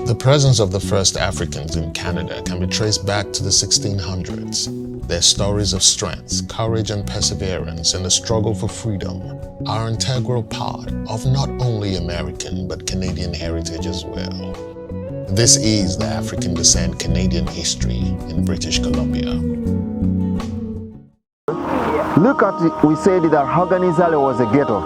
The presence of the first Africans in Canada can be traced back to the 1600s. Their stories of strength, courage, and perseverance in the struggle for freedom are an integral part of not only American but Canadian heritage as well. This is the African Descent Canadian History in British Columbia. Look at it, we said that Hoganizale was a ghetto.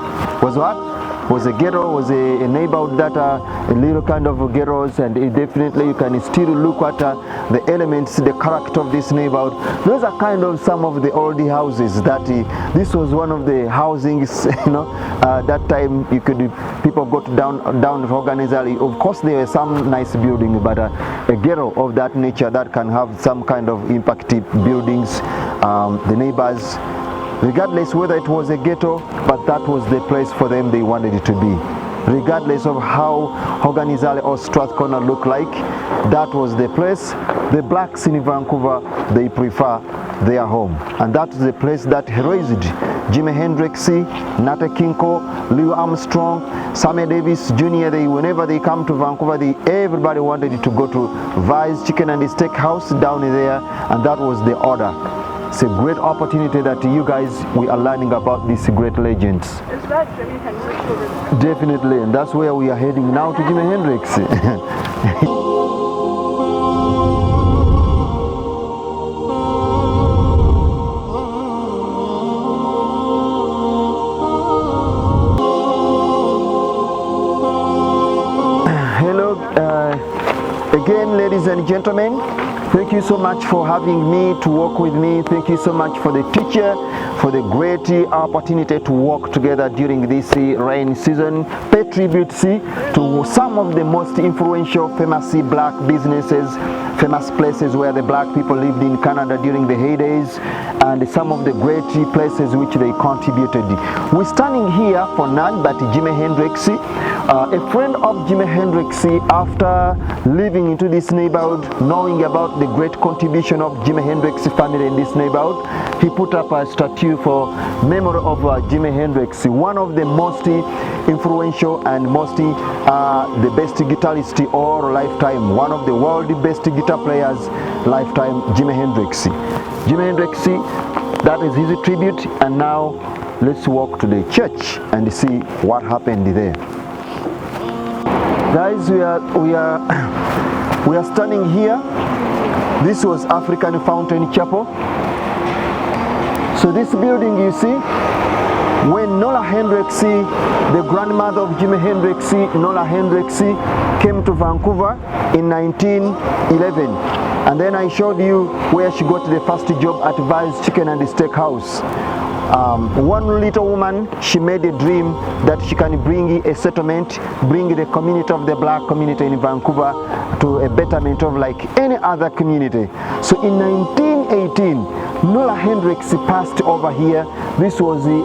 Was what? Was a ghetto, was a neighborhood that a little kind of ghettos, and it definitely you can still look at the elements, the character of this neighborhood. Those are kind of some of the old houses that this was one of the housings, that time you could, people got down Hoganizale. Of course there were some nice buildings, but a ghetto of that nature that can have some kind of impacted buildings, the neighbors, regardless whether it was a ghetto, but that was the place for them they wanted it to be. Regardless of how Hoganizale or Strathcona looked like, that was the place. The blacks in Vancouver, they prefer their home. And that's the place that raised Jimi Hendrix, Nat King Cole, Louis Armstrong, Sammy Davis Jr. Whenever they come to Vancouver, everybody wanted to go to Vice Chicken and Steakhouse down there, and that was the order. It's a great opportunity that you guys, we are learning about these great legends. Is that Jimi Hendrix over there? Definitely, and that's where we are heading now, to Jimi Hendrix. Hello, again, ladies and gentlemen. Thank you so much for having me to walk with me. Thank you so much for the teacher, for the great opportunity to walk together during this rain season. Pay tribute to some of the most influential, famous black businesses, famous places where the black people lived in Canada during the heydays, and some of the great places which they contributed. We're standing here for none but Jimi Hendrix. A friend of Jimi Hendrix, after living into this neighborhood, knowing about the great contribution of Jimi Hendrix family in this neighborhood, he put up a statue for memory of Jimi Hendrix, one of the most influential and most the best guitarist or lifetime, one of the world's best guitar players lifetime, Jimi Hendrix. Jimi Hendrix, that is his tribute. And now let's walk to the church and see what happened there. Guys, we are standing here. This was African Fountain Chapel. So this building, you see, when Nola Hendrix, the grandmother of Jimi Hendrix, Nola Hendrix, came to Vancouver in 1911. And then I showed you where she got the first job at Vice Chicken and Steakhouse. One little woman, she made a dream that she can bring a settlement, bring the community of the black community in Vancouver to a betterment of like any other community. So in 1918, Nola Hendrix passed over here. This was the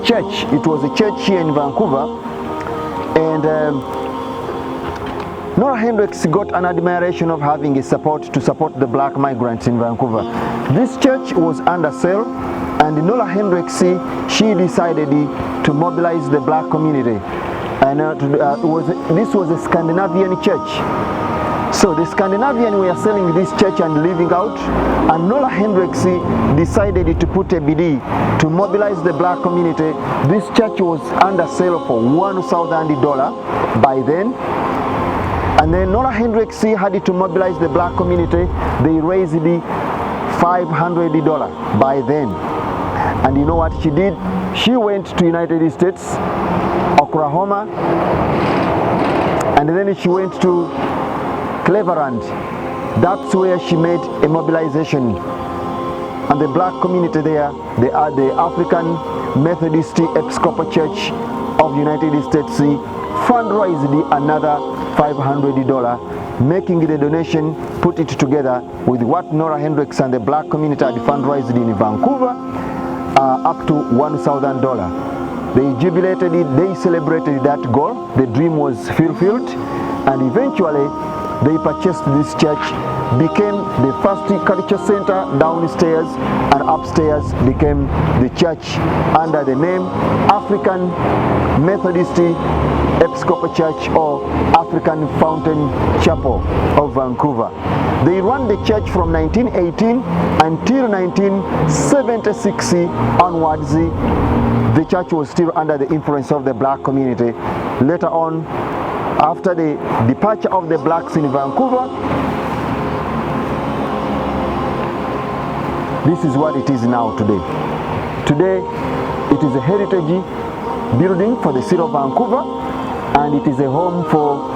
church. It was a church here in Vancouver, and Nola Hendrix got an admiration of having a support to support the black migrants in Vancouver. This church was under sale, and Nola Hendrix, she decided to mobilize the black community. And this was a Scandinavian church. So the Scandinavian were selling this church and living out, and Nola Hendrix decided to put a bid to mobilize the black community. This church was under sale for $1,000 by then. And then Nola Hendrix had to mobilize the black community. They raised $500 by then. And you know what she did? She went to United States, Oklahoma, and then she went to Cleveland. That's where she made a mobilization. And the black community there, they are the African Methodist Episcopal Church of United States, fundraised another $500, making the donation, put it together with what Nola Hendrix and the black community had fundraised in Vancouver, up to $1,000. They jubilated it, they celebrated that goal, the dream was fulfilled, and eventually they purchased this church became the first culture center downstairs, and upstairs became the church under the name African Methodist Episcopal Church or African Fountain Chapel of Vancouver. They ran the church from 1918 until 1976 onwards. The church was still under the influence of the black community. Later on, after the departure of the blacks in Vancouver, this is what it is now today. Today, it is a heritage building for the city of Vancouver, and it is a home for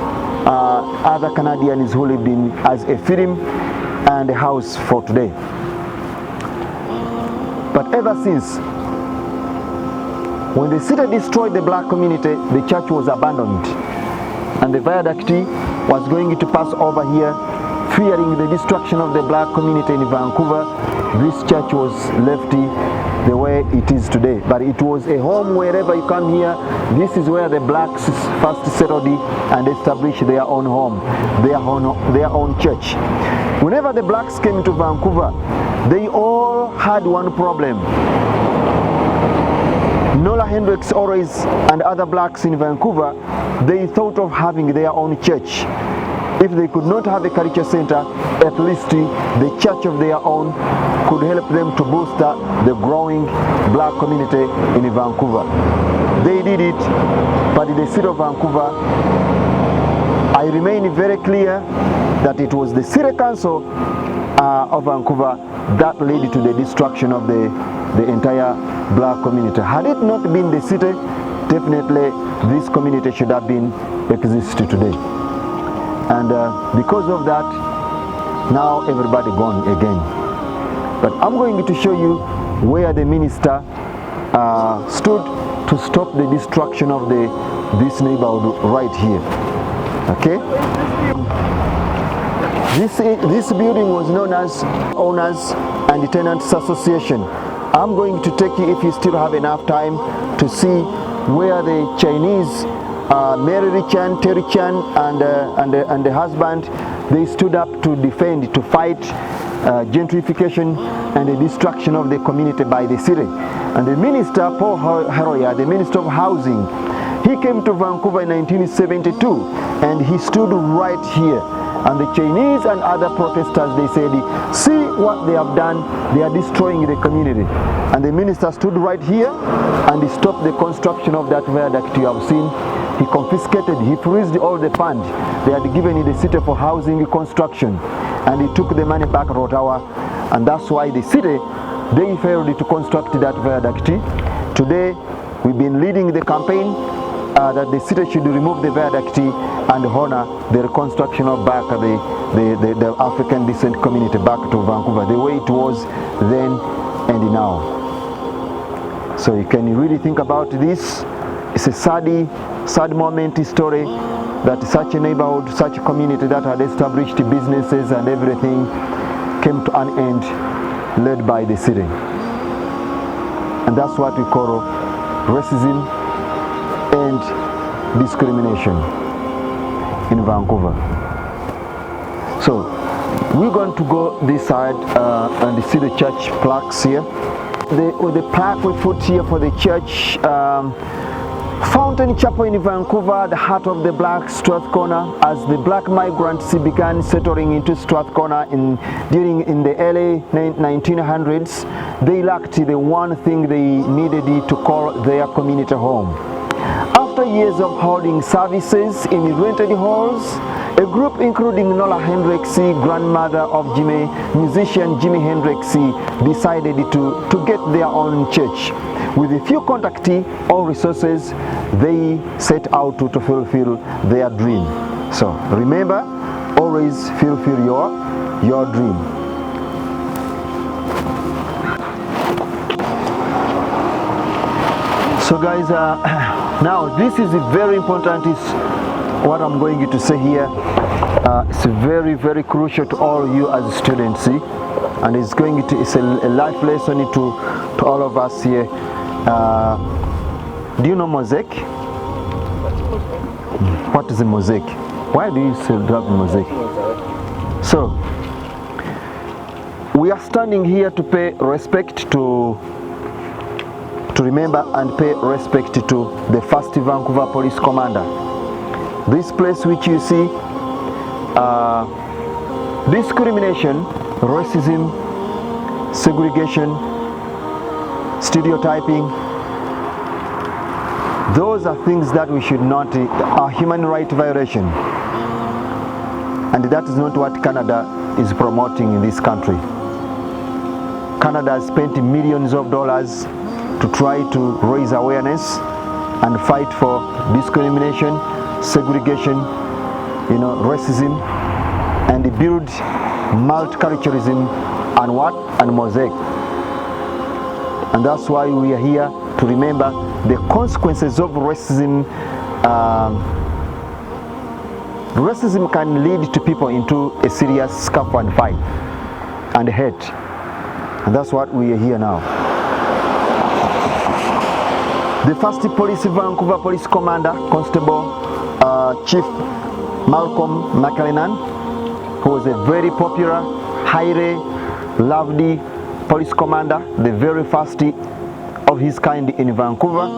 other Canadians who lived in as a film and a house for today. But ever since, when the city destroyed the black community, the church was abandoned, and the viaduct was going to pass over here, fearing the destruction of the black community in Vancouver. This church was left the way it is today, but it was a home. Wherever you come here, this is where the blacks first settled and established their own home, their own church. Whenever the blacks came to Vancouver, they all had one problem. Nola Hendricks always and other blacks in Vancouver, they thought of having their own church. If they could not have a culture center, at least the church of their own could help them to boost the growing black community in Vancouver. They did it, but in the city of Vancouver, I remain very clear that it was the city council of Vancouver that led to the destruction of the entire black community. Had it not been the city, definitely this community should have been existed today. And because of that, now everybody gone again. But I'm going to show you where the minister stood to stop the destruction of this neighborhood right here. Okay? This building was known as Owners and Tenants Association. I'm going to take you, if you still have enough time, to see where the Chinese Mary Richan, Terry Chan, and the husband, they stood up to defend, to fight gentrification and the destruction of the community by the city. And the minister, Paul Haroya, the Minister of Housing, he came to Vancouver in 1972, and he stood right here. And the Chinese and other protesters, they said, see what they have done, they are destroying the community. And the minister stood right here and he stopped the construction of that viaduct you have seen. He confiscated, he freezed all the funds they had given in the city for housing construction, and he took the money back to Ottawa, and that's why the city, they failed to construct that viaduct. Today, we've been leading the campaign that the city should remove the viaduct and honor the reconstruction of back the African descent community back to Vancouver, the way it was then and now. So you can really think about this. It's a sad moment story that such a neighborhood, such a community that had established businesses and everything came to an end, led by the city. And that's what we call racism and discrimination in Vancouver. So we're going to go this side and see the church plaques here. The plaque we put here for the church, Fountain Chapel in Vancouver, the heart of the black Strathcona. As the black migrants began settling into Strathcona in the early 1900s, they lacked the one thing they needed to call their community home. After years of holding services in rented halls, a group including Nola Hendricks, grandmother of musician Jimi Hendrix, decided to get their own church. With a few contactees or resources, they set out to fulfill their dream. So remember, always fulfill your dream. So guys, now this is very important. Is what I'm going to say here. It's very, very crucial to all you as students, and it's a life lesson to all of us here. Do you know mosaic? What is a mosaic? Why do you say that mosaic? So We are standing here to pay respect to remember and pay respect to the first Vancouver Police Commander. This place which you see, discrimination, racism, segregation, stereotyping, those are things that we should not, are human right violation. And that is not what Canada is promoting in this country. Canada has spent millions of dollars to try to raise awareness and fight for discrimination, segregation, racism, and build multiculturalism and what? And mosaic. And that's why we are here to remember the consequences of racism. Racism can lead to people into a serious scuffle and fight and hate. And that's what we are here now. The first Vancouver Police Commander, Constable Chief Malcolm McAleenan, who was a very popular, highly loved police commander, the very first of his kind in Vancouver,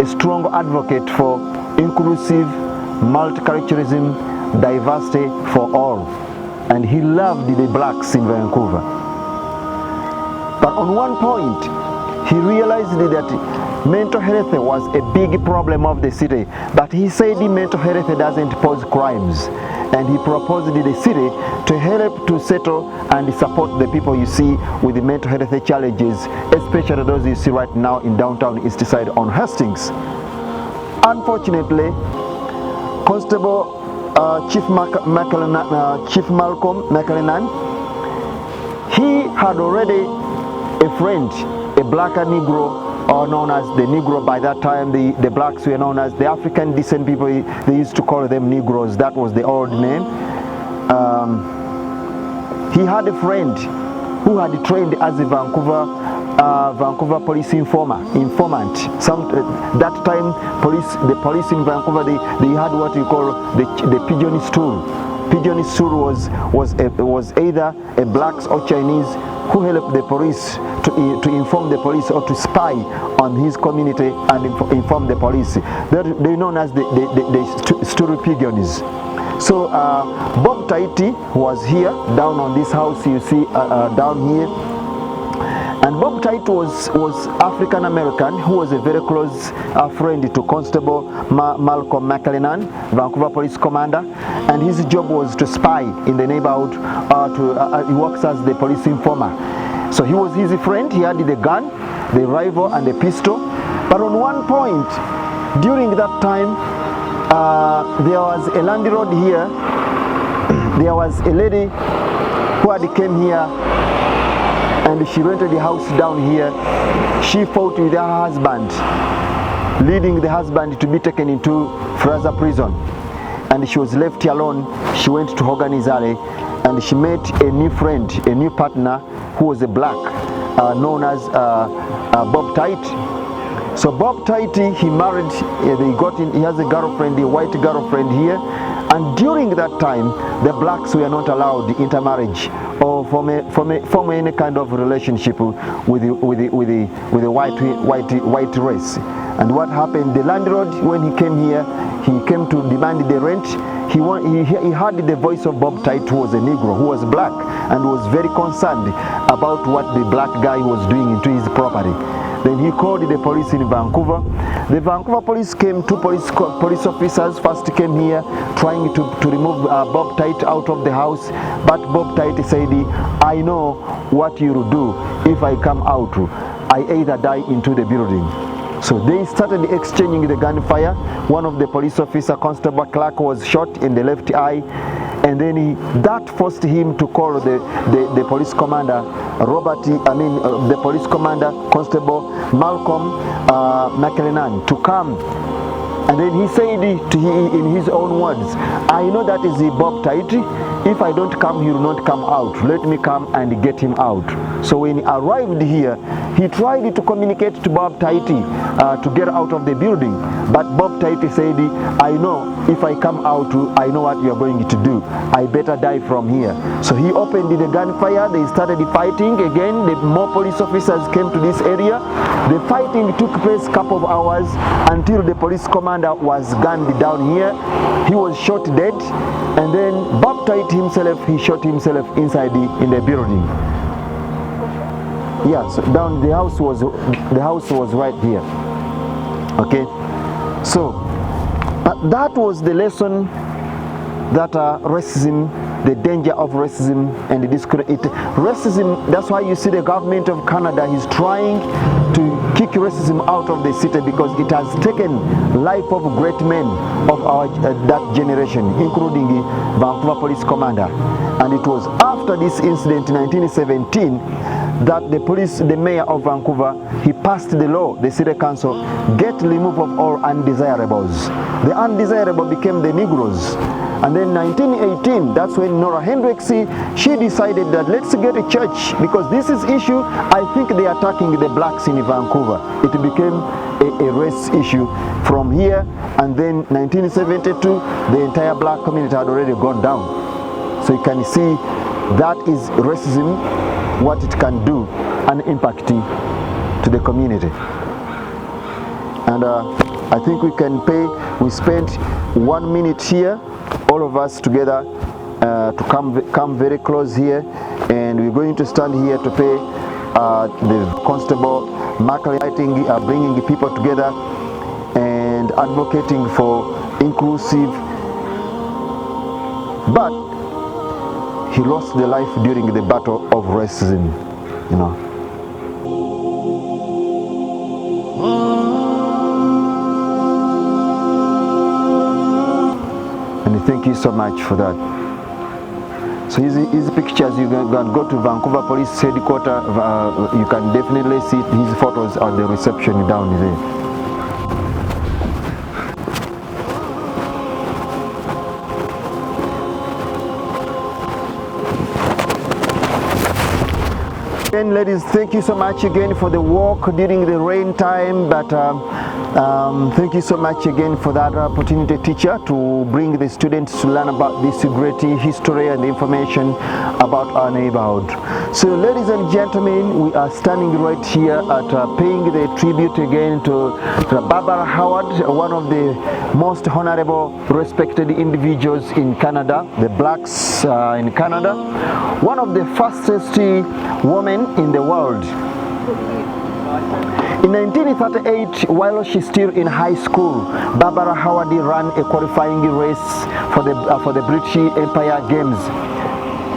a strong advocate for inclusive multiculturalism, diversity for all, and he loved the blacks in Vancouver. But on one point, he realized that mental health was a big problem of the city, but he said mental health doesn't pose crimes, and he proposed the city to help to settle and support the people you see with the mental health challenges, especially those you see right now in downtown East Side on Hastings. Unfortunately, Constable Chief Malcolm McAleenan, he had already a friend, a black Negro, or known as the Negro. By that time, the blacks were known as the African descent people. They used to call them Negroes. That was the old name. He had a friend who had trained as a Vancouver police informant. That time, the police in Vancouver, they had what we call the pigeon stool. Pigeon stool was either a blacks or Chinese who helped the police to inform the police or to spy on his community and inform the police. They're known as the stool pigeons. So Bob Tahiti was here down on this house you see down here. And Bob Tahiti was African American who was a very close friend to Constable Malcolm McAleenan, Vancouver Police Commander, and his job was to spy in the neighborhood. He works as the police informer. So he was his friend. He had the gun, the rifle, and the pistol. But on one point, during that time, there was a landlord here. There was a lady who had came here, and she rented the house down here. She fought with her husband, leading the husband to be taken into Fraser prison, and she was left alone. She went to Hoganizale, and she met a new friend, a new partner, who was a black, known as Bob Tahiti. So Bob Tahiti, he married, he has a girlfriend, a white girlfriend here, and during that time, the blacks were not allowed intermarriage or form any kind of relationship with the white race. And what happened? The landlord, when he came here, he came to demand the rent. He heard the voice of Bob Tahiti, who was a Negro, who was black, and was very concerned about what the black guy was doing into his property. Then he called the police in Vancouver. The Vancouver police came, two police officers first came here trying to remove Bob Tahiti out of the house. But Bob Tahiti said, I know what you will do if I come out. I either die into the building. So they started exchanging the gunfire. One of the police officer, Constable Clark, was shot in the left eye. And then that forced him to call the police commander, the police commander, Constable Malcolm McAleenan, to come. And then he said in his own words, I know that is Bob Tahiti. If I don't come, he will not come out. Let me come and get him out. So when he arrived here, he tried to communicate to Bob Tahiti to get out of the building. But Bob Taiti said, I know if I come out, I know what you are going to do. I better die from here. So he opened the gunfire. They started fighting again. More police officers came to this area. The fighting took place a couple of hours until the police commander was gunned down here. He was shot dead, and then Bob Taiti himself, he shot himself inside in the building. Yeah, so down the house was right here. Okay, so but that was the lesson that racism, the danger of racism and racism. That's why you see the government of Canada is trying to kick racism out of the city, because it has taken life of great men of our that generation, including the Vancouver police commander. And it was after this incident in 1917 that the mayor of Vancouver, he passed the law, the city council, get remove of all undesirables. The undesirable became the Negroes. And then 1918, that's when Nora Hendricks, she decided that let's get a church, because this is issue, I think they are attacking the blacks in Vancouver. It became a race issue from here, and then 1972, the entire black community had already gone down. So you can see that is racism, what it can do, and impact to the community. And I think we spent 1 minute here, all of us together, to come very close here, and we're going to stand here to pay the constable Mackley, bringing people together and advocating for inclusive. But he lost the life during the battle of racism, you know. And thank you so much for that. So his pictures, you can go to Vancouver Police Headquarters, you can definitely see his photos at the reception down there. Again, ladies, thank you so much again for the walk during the rain time, but thank you so much again for that opportunity, teacher, to bring the students to learn about this great history and information about our neighborhood. So ladies and gentlemen, we are standing right here at paying the tribute again to Barbara Howard, one of the most honorable, respected individuals in Canada, the blacks in Canada, one of the fastest women in the world. In 1938, while she's still in high school, Barbara Howard ran a qualifying race for the British Empire Games.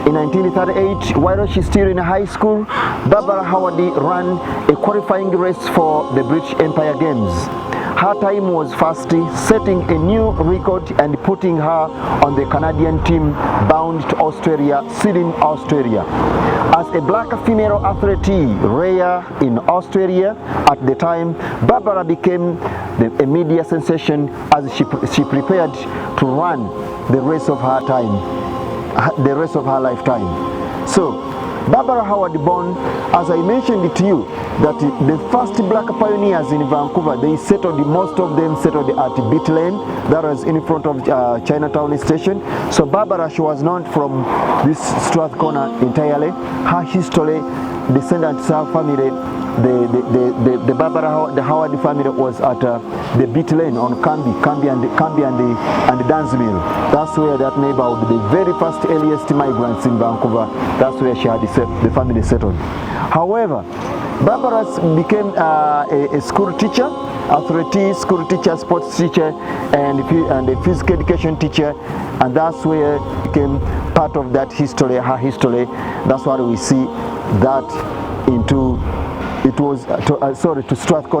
In 1938, while she's still in high school, Barbara Howard ran a qualifying race for the British Empire Games. Her time was fast, setting a new record and putting her on the Canadian team bound to Australia, Sydney, Australia. As a black female athlete, rare in Australia at the time, Barbara became a media sensation as she prepared to run the race of her time, the rest of her lifetime. So Barbara Howard born, as I mentioned it to you, that the first black pioneers in Vancouver, most of them settled at Beat Lane, that was in front of Chinatown Station. So Barbara, she was known from this Strathcona entirely. Her history, descendants, her family, the Barbara, the Howard family was at the Beat Lane on Camby and Dansville. That's where that neighborhood, the very first earliest migrants in Vancouver, that's where she had the family settled. However, Barbara became a school teacher, athlete, school teacher, sports teacher, and a physical education teacher, and that's where it became part of that history, her history. That's why we see that into, it was, to Strathcona